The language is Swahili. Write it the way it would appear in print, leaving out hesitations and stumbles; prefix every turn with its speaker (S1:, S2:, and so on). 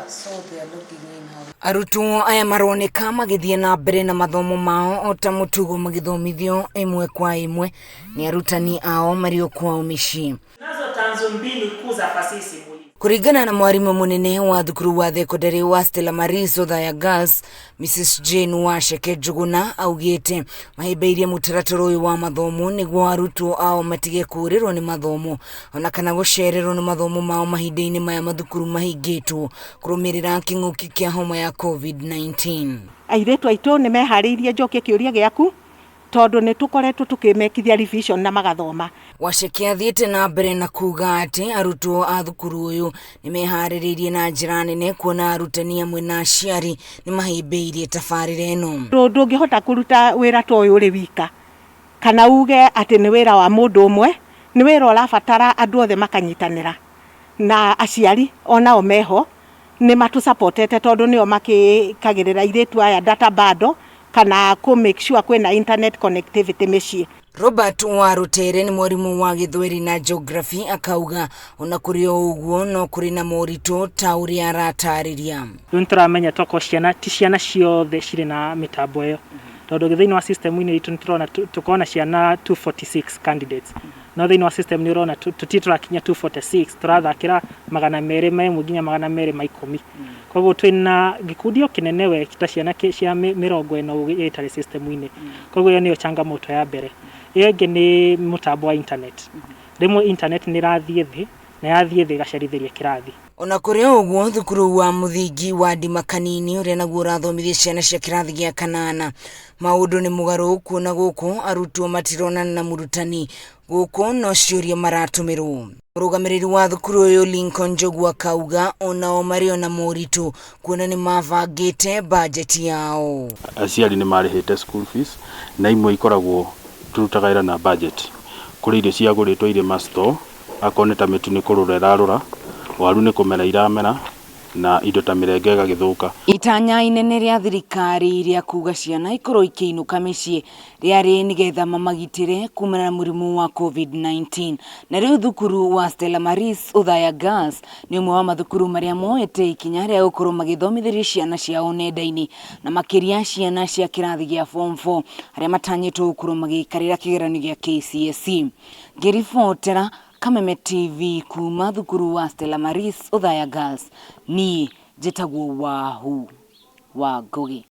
S1: So they are looking in how.
S2: Arutwo aya maroneka magithie na mbere na mathomo mao ota mutugo magithomithio imwe kwa imwe ni arutani ao mario kwao micii.
S3: Nazo tanzo mbili kuu za fasihi muhimu.
S2: Kuringana na mwarimu munene wa thukuru wa thekondari wa Stella Maris Othaya Girls, Mrs. Jane Washeke Juguna augite mahibeirie mutaratara uyu wa mathomo niguo arutwo ao matige kurirwo ni mathomo ona kana gucererwo ni mathomo mao mahinda-ini maya mathukuru mahingitwo kurumirira king'uki kia homa ya COVID-19.
S4: Airetu aitu nimeehaririirie njokie kiuria giaku tondu ni tukoretwo tukimekithia revision na magathoma.
S2: Washeke athiete na mbere na kuga ati arutwo a thukuru uyu nimeehaririirie na njira nene kuona arutani amwe na aciari ni mahibeirie tabarira ino.
S4: Ndungihota kuruta wira ta uyu uri wika kana uge ati ni wira wa mundu umwe, ni wira urabatara andu othe makanyitanira na aciari onao meho ni matu supportete tondu nio makigirira iretu aya data bado kana ku make sure kwena internet connectivity mecii.
S2: Robert Warutere ni mwarimu wa githweri na geography akauga ona kuri uguo no kuri na morito ta uria aratariria.
S3: Nturamenya toko ciana ti ciana ciothe ciri na mitambo iyo. Tondu githiini wa system ini itu nturona tukona ciana 246 candidates. No thiini wa system ni urona tutitira kinya 246 turathakira 200 nginya 210. Koguo twina gikundi kinene kita ciana cia 40 itari system ini. Koguo yo niyo changamoto ya mbere. Yenge ni mutambo wa internet. Rimwe internet ni rathie thi na yathie thi gacerithiria kirathi.
S2: Ona kuri uguo thukuru wa muthingi wa Ndimakanini uria naguo urathomithia ciana cia kirathi gia kanana maundu ni mugaru kuona guku arutwo matironana na murutani guku no ciuria maratumirwo. Murugamiriri wa thukuru uyu Lincoln Njogu akauga onao mario na moritu kuona ni mavangite budget yao.
S5: Aciari ni marihite school fees na imwe ikoragwo turutagaira na budget kuri irio ciaguritwo ire masto akoneta mitu ni kururera rura waru ni kumera iramera na indo ta mirenge igagithuka.
S2: Itanya inene ria thirikari iria kuga ciana ikorwo ikiinuka micii riari nigetha mamagitire kumana na murimu wa COVID-19 na riu thukuru wa Stella Maris Othaya Girls ni umwe wa mathukuru maria moete ikinya ria gukorwo magithomithiria ciana ciao nenda-ini na makiria ciana cia kirathi gia form 4 aria matanyitwo gukorwo magikarira kigeranio gia KCSE. Ngiribotera Kameme TV kuma thukuru wa Stella Maris Othaya Girls ni njitagwo Wahu wa Ngugi.